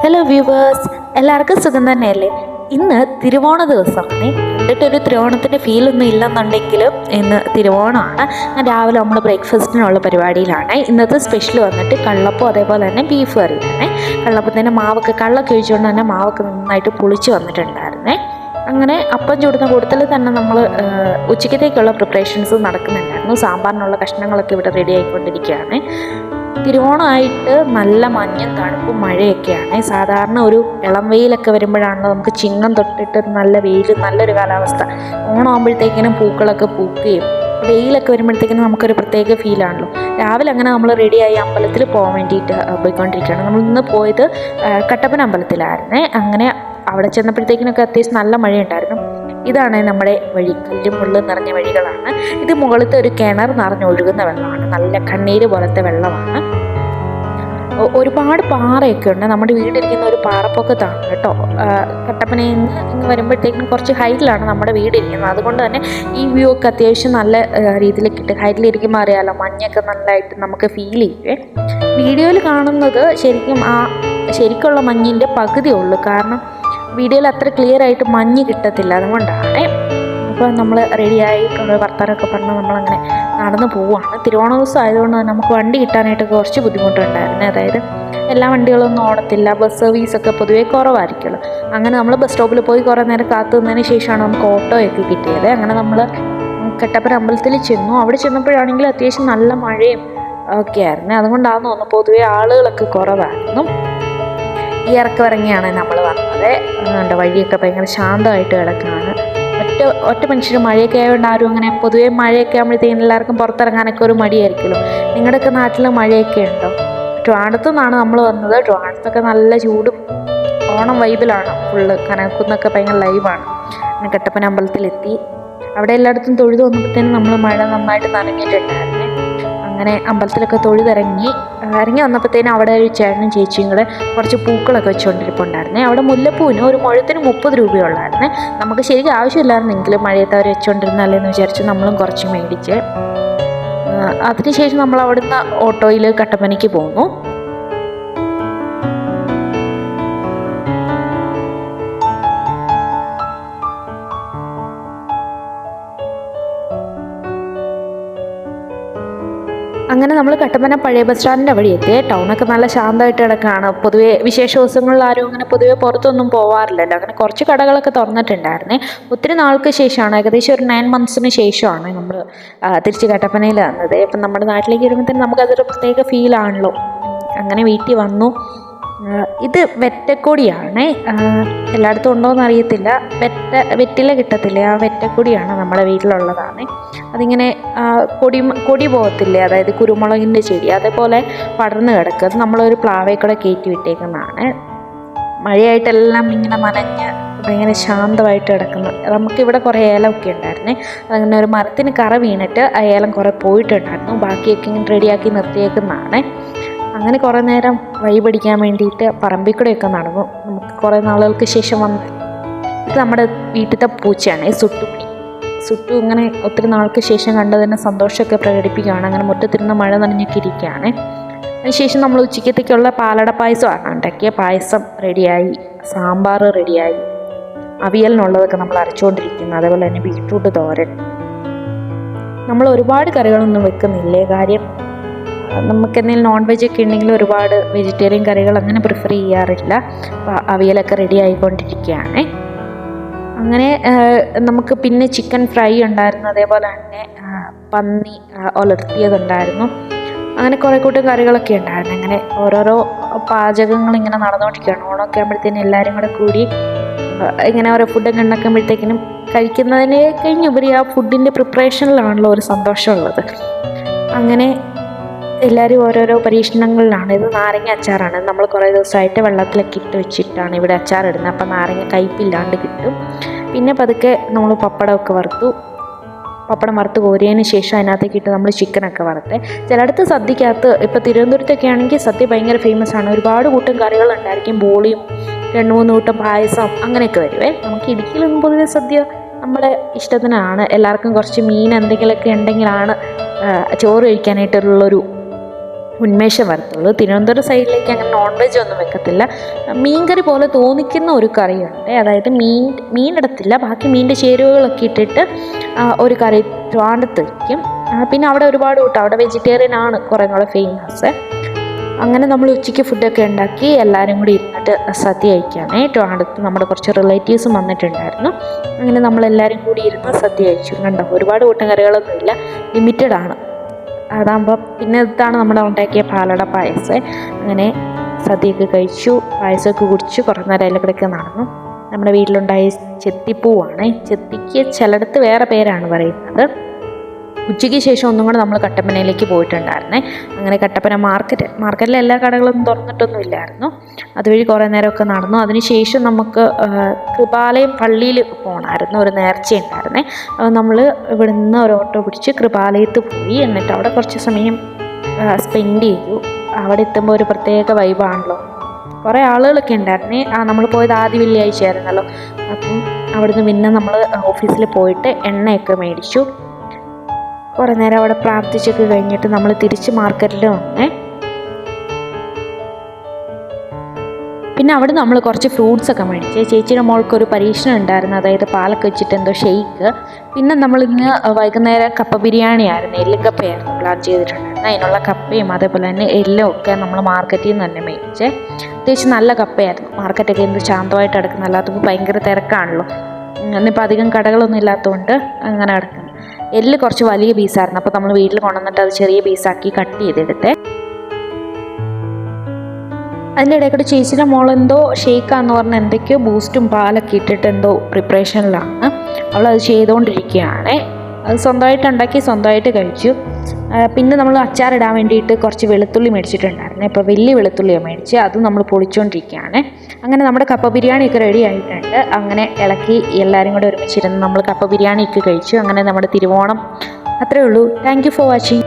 Hello viewers, എല്ലാവർക്കും സുഖം തന്നെയല്ലേ? ഇന്ന് തിരുവോണ ദിവസമാണ്. കണ്ടിട്ടൊരു തിരുവോണത്തിൻ്റെ ഫീലൊന്നും ഇല്ലെന്നുണ്ടെങ്കിലും ഇന്ന് തിരുവോണമാണ്. ഞാൻ രാവിലെ നമ്മൾ ബ്രേക്ക്ഫാസ്റ്റിനുള്ള പരിപാടിയിലാണ്. ഇന്നത്തെ സ്പെഷ്യൽ വന്നിട്ട് കള്ളപ്പം, അതേപോലെ തന്നെ ബീഫ് കറിയാണ്. കള്ളപ്പത്തിൻ്റെ മാവൊക്കെ കള്ളൊക്കെ ഒഴിച്ചുകൊണ്ട് തന്നെ മാവൊക്കെ നന്നായിട്ട് പുളിച്ച് വന്നിട്ടുണ്ടായിരുന്നേ. അങ്ങനെ അപ്പം ചൂടുന്ന കൂട്ടത്തിൽ തന്നെ നമ്മൾ ഉച്ചക്കത്തേക്കുള്ള പ്രിപ്പറേഷൻസ് നടക്കുന്നുണ്ടായിരുന്നു. സാമ്പാറിനുള്ള കഷ്ണങ്ങളൊക്കെ ഇവിടെ റെഡി ആയിക്കൊണ്ടിരിക്കുകയാണ്. തിരുവോണമായിട്ട് നല്ല മഞ്ഞും തണുപ്പും മഴയൊക്കെയാണ്. സാധാരണ ഒരു ഇളം വെയിലൊക്കെ വരുമ്പോഴാണല്ലോ നമുക്ക് ചിങ്ങം തൊട്ടിട്ട് നല്ല വെയിൽ, നല്ലൊരു കാലാവസ്ഥ. ഓണമാകുമ്പോഴത്തേക്കിനും പൂക്കളൊക്കെ പൂക്കുകയും വെയിലൊക്കെ വരുമ്പോഴത്തേക്കിനും നമുക്കൊരു പ്രത്യേക ഫീലാണല്ലോ. രാവിലെ അങ്ങനെ നമ്മൾ റെഡിയായി അമ്പലത്തിൽ പോകാൻ വേണ്ടിയിട്ട് പോയിക്കൊണ്ടിരിക്കുകയാണ്. നമ്മൾ ഇന്ന് പോയത് കട്ടപ്പന അമ്പലത്തിലായിരുന്നേ. അങ്ങനെ അവിടെ ചെന്നപ്പോഴത്തേക്കിനൊക്കെ അത്യാവശ്യം നല്ല മഴയുണ്ടായിരുന്നു. ഇതാണ് നമ്മുടെ വഴി, കല്ലും മുള്ളും നിറഞ്ഞ വഴികളാണ്. ഇത് മുകളിലത്തെ ഒരു കിണർ നിറഞ്ഞൊഴുകുന്ന വെള്ളമാണ്, നല്ല കണ്ണീര് പോലത്തെ വെള്ളമാണ്. ഒരുപാട് പാറയൊക്കെ ഉണ്ട്. നമ്മുടെ വീടിരിക്കുന്ന ഒരു പാറപ്പൊക്കത്താണ് കേട്ടോ. കട്ടപ്പനയിൽ നിന്ന് ഇങ്ങ് വരുമ്പോഴത്തേക്കും കുറച്ച് ഹൈറ്റിലാണ് നമ്മുടെ വീടിരിക്കുന്നത്. അതുകൊണ്ട് തന്നെ ഈ വ്യൂ ഒക്കെ അത്യാവശ്യം നല്ല രീതിയിൽ കിട്ടും. ഹൈറ്റിലിരിക്കുമ്പോൾ അറിയാമല്ലോ, മഞ്ഞൊക്കെ നല്ലതായിട്ട് നമുക്ക് ഫീൽ ചെയ്യുവേ. വീഡിയോയിൽ കാണുന്നത് ശരിക്കുള്ള മഞ്ഞിൻ്റെ പകുതിയേ ഉള്ളൂ. കാരണം വീഡിയോയിൽ അത്ര ക്ലിയർ ആയിട്ട് മഞ്ഞ് കിട്ടത്തില്ല, അതുകൊണ്ടാണ്. അപ്പോൾ നമ്മൾ റെഡിയായി കുറേ വർത്തമാനമൊക്കെ പറഞ്ഞ് നമ്മളങ്ങനെ നടന്നു പോവുകയാണ്. തിരുവോണ ദിവസം ആയതുകൊണ്ട് തന്നെ നമുക്ക് വണ്ടി കിട്ടാനായിട്ട് കുറച്ച് ബുദ്ധിമുട്ടുണ്ടായിരുന്നു. അതായത് എല്ലാ വണ്ടികളൊന്നും ഓടത്തില്ല, ബസ് സർവീസൊക്കെ പൊതുവേ കുറവായിരിക്കുമല്ലോ. അങ്ങനെ നമ്മൾ ബസ് സ്റ്റോപ്പിൽ പോയി കുറേ നേരം കാത്തു നിന്നതിന് ശേഷമാണ് നമുക്ക് ഓട്ടോയൊക്കെ കിട്ടിയത്. അങ്ങനെ നമ്മൾ കട്ടപ്പന അമ്പലത്തിൽ ചെന്നു. അവിടെ ചെന്നപ്പോഴാണെങ്കിൽ അത്യാവശ്യം നല്ല മഴയും ഒക്കെ ആയിരുന്നു. അതുകൊണ്ടാണെന്ന് തോന്നുന്നു പൊതുവേ ആളുകളൊക്കെ കുറവായിരുന്നു. ഈ ഇറക്കമിറങ്ങിയാണ് നമ്മൾ വന്നത്. അതുകൊണ്ട് വഴിയൊക്കെ ഭയങ്കര ശാന്തമായിട്ട് കിടക്കുകയാണ്. ഒറ്റ മനുഷ്യർ മഴയൊക്കെ ആയതുകൊണ്ട് ആരും അങ്ങനെ പൊതുവേ മഴയൊക്കെ ആകുമ്പോഴത്തേക്കും എല്ലാവർക്കും പുറത്തിറങ്ങാനൊക്കെ ഒരു മടിയായിരിക്കുമല്ലോ. നിങ്ങളുടെയൊക്കെ നാട്ടിൽ മഴയൊക്കെ ഉണ്ടോ? ട്രിവാൻഡ്രത്തു നിന്നാണ് നമ്മൾ വന്നത്. ട്രിവാൻഡ്രത്തൊക്കെ നല്ല ചൂടും ഓണം വൈബിലാണ് ഫുള്ള്. കനക്കുന്നൊക്കെ ഭയങ്കര ലൈവാണ്. അങ്ങനെ കട്ടപ്പന അമ്പലത്തിലെത്തി. അവിടെ എല്ലായിടത്തും തൊഴുത് വന്നപ്പോഴത്തേനും നമ്മൾ മഴ നന്നായിട്ട് നനഞ്ഞിട്ടുണ്ടായിരുന്നു. അങ്ങനെ അമ്പലത്തിലൊക്കെ തൊഴുതിറങ്ങി വന്നപ്പോഴത്തേനും അവിടെ ഒരു ചേട്ടനും ചേച്ചിയും കൂടെ കുറച്ച് പൂക്കളൊക്കെ വെച്ചുകൊണ്ടിരിപ്പുണ്ടായിരുന്നേ. അവിടെ മുല്ലപ്പൂവിന് ഒരു മുഴത്തിന് 30 രൂപയുള്ളായിരുന്നേ. നമുക്ക് ശരിക്കും ആവശ്യമില്ലായിരുന്നെങ്കിലും മഴയത്ത് അവർ വെച്ചുകൊണ്ടിരുന്നല്ലേന്ന് വിചാരിച്ച് നമ്മളും കുറച്ച് മേടിച്ച്. അതിനുശേഷം നമ്മൾ അവിടുന്ന് ഓട്ടോയിൽ കട്ടപ്പനയ്ക്ക് പോന്നു. അങ്ങനെ നമ്മൾ കട്ടപ്പന പഴയ ബസ് സ്റ്റാൻഡിൻ്റെ വഴി എത്തി. ടൗണൊക്കെ നല്ല ശാന്തമായിട്ട് കിടക്കുകയാണ്. പൊതുവേ വിശേഷ ദിവസങ്ങളിൽ ആരും അങ്ങനെ പൊതുവേ പുറത്തൊന്നും പോവാറില്ലല്ലോ. അങ്ങനെ കുറച്ച് കടകളൊക്കെ തുറന്നിട്ടുണ്ടായിരുന്നേ. ഒത്തിരി നാൾക്ക് ശേഷമാണ്, ഏകദേശം ഒരു 9 മന്ത്സിന് ശേഷമാണ് നമ്മൾ തിരിച്ച് കട്ടപ്പനയിൽ വന്നത്. ഇപ്പം നമ്മുടെ നാട്ടിലേക്ക് വരുമ്പോൾ തന്നെ നമുക്കതൊരു പ്രത്യേക ഫീലാണല്ലോ. അങ്ങനെ വീട്ടിൽ വന്നു. ഇത് വെറ്റക്കൊടിയാണ്. എല്ലായിടത്തും ഉണ്ടോയെന്ന് അറിയത്തില്ല. വെറ്റില കിട്ടത്തില്ലേ, ആ വെറ്റക്കൊടിയാണ് നമ്മുടെ വീട്ടിലുള്ളതാണ്. അതിങ്ങനെ കൊടി പോകത്തില്ലേ, അതായത് കുരുമുളകിൻ്റെ ചെടി, അതേപോലെ പടർന്ന് കിടക്കുക. അത് നമ്മളൊരു പ്ലാവയിൽ കൂടെ കയറ്റി വിട്ടേക്കുന്നതാണ്. മഴയായിട്ടെല്ലാം ഇങ്ങനെ നനഞ്ഞ് ഭയങ്കര ശാന്തമായിട്ട് കിടക്കുന്നത്. നമുക്കിവിടെ കുറേ ഏലമൊക്കെ ഉണ്ടായിരുന്നേ. അങ്ങനെ ഒരു മരത്തിന് കറ വീണിട്ട് ആ ഏലം കുറേ പോയിട്ടുണ്ടായിരുന്നു. ബാക്കിയൊക്കെ ഇങ്ങനെ റെഡിയാക്കി നിർത്തിയേക്കുന്നതാണ്. അങ്ങനെ കുറേ നേരം വഴി പഠിക്കാൻ വേണ്ടിയിട്ട് പറമ്പിൽ കൂടെയൊക്കെ നടന്നു. നമുക്ക് കുറേ നാളുകൾക്ക് ശേഷം വന്ന് ഇത് നമ്മുടെ വീട്ടിലത്തെ പൂച്ചയാണ്, സുട്ടു. ഇങ്ങനെ ഒത്തിരി നാൾക്ക് ശേഷം കണ്ടതിന് സന്തോഷമൊക്കെ പ്രകടിപ്പിക്കുകയാണ്. അങ്ങനെ മുറ്റത്തിരുന്ന് മഴ നനഞ്ഞൊക്കെ ഇരിക്കുകയാണ്. അതിനുശേഷം നമ്മൾ ഉച്ചക്കത്തേക്കുള്ള പാലട പായസമാണ് ഉണ്ടാക്കിയ. പായസം റെഡിയായി, സാമ്പാർ റെഡിയായി, അവിയലിനുള്ളതൊക്കെ നമ്മൾ അരച്ചുകൊണ്ടിരിക്കുന്നു. അതേപോലെ തന്നെ ബീട്രൂട്ട് തോരൻ. നമ്മൾ ഒരുപാട് കറികളൊന്നും വെക്കുന്നില്ലേ, കാര്യം നമുക്ക് എന്തെങ്കിലും നോൺ വെജ് ഒക്കെ ഉണ്ടെങ്കിൽ ഒരുപാട് വെജിറ്റേറിയൻ കറികൾ അങ്ങനെ പ്രിഫർ ചെയ്യാറില്ല. അപ്പോൾ അവിയലൊക്കെ റെഡി ആയിക്കൊണ്ടിരിക്കുകയാണ്. അങ്ങനെ നമുക്ക് പിന്നെ ചിക്കൻ ഫ്രൈ ഉണ്ടായിരുന്നു, അതേപോലെ തന്നെ പന്നി ഉലർത്തിയതുണ്ടായിരുന്നു. അങ്ങനെ കുറേ കൂട്ടം കറികളൊക്കെ ഉണ്ടായിരുന്നു. അങ്ങനെ ഓരോരോ പാചകങ്ങൾ ഇങ്ങനെ നടന്നുകൊണ്ടിരിക്കുകയാണ്. ഓണമൊക്കെ ആകുമ്പോഴത്തേനും എല്ലാവരും കൂടെ കൂടി ഇങ്ങനെ ഓരോ ഫുഡൊക്കെ ഉണ്ടാക്കുമ്പോഴത്തേക്കിനും കഴിക്കുന്നതിനെ കഴിഞ്ഞുപരി ആ ഫുഡിൻ്റെ പ്രിപ്പറേഷനിലാണല്ലോ ഒരു സന്തോഷമുള്ളത്. അങ്ങനെ എല്ലാവരും ഓരോരോ പരീക്ഷണങ്ങളിലാണ്. ഇത് നാരങ്ങ അച്ചാറാണ്. നമ്മൾ കുറേ ദിവസമായിട്ട് വെള്ളത്തിലൊക്കെ ഇട്ട് വെച്ചിട്ടാണ് ഇവിടെ അച്ചാറിടുന്നത്. അപ്പം നാരങ്ങ കയ്പില്ലാണ്ട് കിട്ടും. പിന്നെ പതുക്കെ നമ്മൾ പപ്പടമൊക്കെ പപ്പടം വറുത്ത് കോരിയതിന് ശേഷം അതിനകത്തേക്ക് ഇട്ട് നമ്മൾ ചിക്കനൊക്കെ വറുത്ത്. ചിലയിടത്ത് സദ്യക്കകത്ത്, ഇപ്പോൾ തിരുവനന്തപുരത്തൊക്കെ ആണെങ്കിൽ സദ്യ ഭയങ്കര ഫേമസ് ആണ്. ഒരുപാട് കൂട്ടം കറികളുണ്ടായിരിക്കും. ബോളിയും 2-3 കൂട്ടം പായസം അങ്ങനെയൊക്കെ വരുവേ. നമുക്ക് ഇടുക്കിയിലൊന്നും പൊതുവെ സദ്യ നമ്മുടെ ഇഷ്ടത്തിനാണ്. എല്ലാവർക്കും കുറച്ച് മീൻ എന്തെങ്കിലുമൊക്കെ ഉണ്ടെങ്കിലാണ് ചോറ് കഴിക്കാനായിട്ടുള്ളൊരു ഉന്മേഷം വരത്തുള്ളൂ. തിരുവനന്തപുരം സൈഡിലേക്ക് അങ്ങനെ നോൺ വെജ് ഒന്നും വെക്കത്തില്ല. മീൻകറി പോലെ തോന്നിക്കുന്ന ഒരു കറിയുണ്ട്, അതായത് മീനിടത്തില്ല, ബാക്കി മീനിൻ്റെ ചേരുവകളൊക്കെ ഇട്ടിട്ട് ഒരു കറി ട്രിവാൻഡ്രത്ത് വയ്ക്കും. പിന്നെ അവിടെ ഒരുപാട് കൂട്ടം, അവിടെ വെജിറ്റേറിയൻ ആണ് കുറേ കൂടെ ഫേമസ്. അങ്ങനെ നമ്മൾ ഉച്ചയ്ക്ക് ഫുഡൊക്കെ ഉണ്ടാക്കി എല്ലാവരും കൂടി ഇരുന്നിട്ട് സദ്യ കഴിക്കുകയാണ്. ട്രിവാൻഡ്രത്ത് നമ്മുടെ കുറച്ച് റിലേറ്റീവ്സും വന്നിട്ടുണ്ടായിരുന്നു. അങ്ങനെ നമ്മളെല്ലാവരും കൂടി ഇരുന്ന് സദ്യ കഴിച്ചു. കണ്ടോ, ഒരുപാട് കൂട്ടം കറികളൊന്നുമില്ല, ലിമിറ്റഡ് ആണ്. അതാകുമ്പോൾ പിന്നെ ഇതാണ് നമ്മൾ ഉണ്ടാക്കിയ പാലട പായസം. അങ്ങനെ സദ്യയൊക്കെ കഴിച്ചു, പായസമൊക്കെ കുടിച്ചു, കുറേ നേരം അതിലൊക്കെ നടന്നു. നമ്മുടെ വീട്ടിലുണ്ടായ ചെത്തിപ്പൂവാണ്. ചെത്തിക്ക് ചിലയിടത്ത് വേറെ പേരാണ് പറയുന്നത്. ഉച്ചയ്ക്ക് ശേഷം ഒന്നും കൂടെ നമ്മൾ കട്ടപ്പനയിലേക്ക് പോയിട്ടുണ്ടായിരുന്നേ. അങ്ങനെ കട്ടപ്പന മാർക്കറ്റിലെ എല്ലാ കടകളും തുറന്നിട്ടൊന്നും ഇല്ലായിരുന്നു. അതുവഴി കുറേ നേരമൊക്കെ നടന്നു. അതിനുശേഷം നമുക്ക് കൃപാലയം പള്ളിയിൽ പോകണമായിരുന്നു, ഒരു നേർച്ച ഉണ്ടായിരുന്നേ. നമ്മൾ ഇവിടെ നിന്ന് ഒരു ഓട്ടോ പിടിച്ച് കൃപാലയത്ത് പോയി. എന്നിട്ട് അവിടെ കുറച്ച് സമയം സ്പെൻഡ് ചെയ്തു. അവിടെ എത്തുമ്പോൾ ഒരു പ്രത്യേക വൈബാണല്ലോ, കുറേ ആളുകളൊക്കെ ഉണ്ടായിരുന്നേ. നമ്മൾ പോയത് ആദ്യ വെള്ളിയാഴ്ച ആയിരുന്നല്ലോ. അപ്പം അവിടുന്ന് പിന്നെ നമ്മൾ ഓഫീസിൽ പോയിട്ട് എണ്ണയൊക്കെ മേടിച്ചു. കുറേ നേരം അവിടെ പ്രാർത്ഥിച്ചൊക്കെ കഴിഞ്ഞിട്ട് നമ്മൾ തിരിച്ച് മാർക്കറ്റിൽ വന്നേ. പിന്നെ അവിടെ നമ്മൾ കുറച്ച് ഫ്രൂട്ട്സൊക്കെ മേടിച്ച്. ചേച്ചിയുടെ മോൾക്കൊരു പരീക്ഷണം ഉണ്ടായിരുന്നു, അതായത് പാലൊക്കെ വെച്ചിട്ട് എന്തോ ഷെയ്ക്ക്. പിന്നെ നമ്മളിന്ന് വൈകുന്നേരം കപ്പ ബിരിയാണി ആയിരുന്നു, എല്ലുകപ്പയായിരുന്നു പ്ലാൻ ചെയ്തിട്ടുണ്ടായിരുന്നു. അതിനുള്ള കപ്പയും അതേപോലെ തന്നെ എല്ലാം ഒക്കെ നമ്മൾ മാർക്കറ്റിൽ നിന്ന് തന്നെ മേടിച്ചേ. അത്യാവശ്യം നല്ല കപ്പയായിരുന്നു. മാർക്കറ്റൊക്കെ എന്ത് ശാന്തമായിട്ട് കിടക്കുന്ന, അല്ലാത്തപ്പോൾ ഭയങ്കര തിരക്കാണല്ലോ. ഇന്നിപ്പോൾ അധികം കടകളൊന്നും ഇല്ലാത്തതുകൊണ്ട് അങ്ങനെ കിടക്കുന്നു. എല്ല് കുറച്ച് വലിയ പീസായിരുന്നു, അപ്പോൾ നമ്മൾ വീട്ടിൽ കൊണ്ടുവന്നിട്ട് അത് ചെറിയ പീസാക്കി കട്ട് ചെയ്തെടുത്തേ. അതിൻ്റെ ഇടയ്ക്കൂടെ ചേച്ചിയുടെ മോളെന്തോ ഷേക്കാന്ന് പറഞ്ഞാൽ എന്തൊക്കെയോ ബൂസ്റ്റും പാലൊക്കെ ഇട്ടിട്ട് എന്തോ പ്രിപ്പറേഷനിലാണ്. അവളത് ചെയ്തുകൊണ്ടിരിക്കുകയാണ്. അത് സ്വന്തമായിട്ട് ഉണ്ടാക്കി സ്വന്തമായിട്ട് കഴിച്ചു. പിന്നെ നമ്മൾ അച്ചാറിടാൻ വേണ്ടിയിട്ട് കുറച്ച് വെളുത്തുള്ളി മേടിച്ചിട്ടുണ്ടായിരുന്നു. ഇപ്പോൾ വലിയ വെളുത്തുള്ളിയാണ് മേടിച്ച്, അത് നമ്മൾ പൊളിച്ചുകൊണ്ടിരിക്കുകയാണ്. അങ്ങനെ നമ്മുടെ കപ്പ ബിരിയാണിയൊക്കെ റെഡി ആയിട്ടുണ്ട്. അങ്ങനെ ഇളക്കി എല്ലാവരും കൂടെ ഒരുമിച്ചിരുന്ന് നമ്മൾ കപ്പ ബിരിയാണിയൊക്കെ കഴിച്ചു. അങ്ങനെ നമ്മുടെ തിരുവോണം അത്രയേ ഉള്ളൂ. Thank you for watching.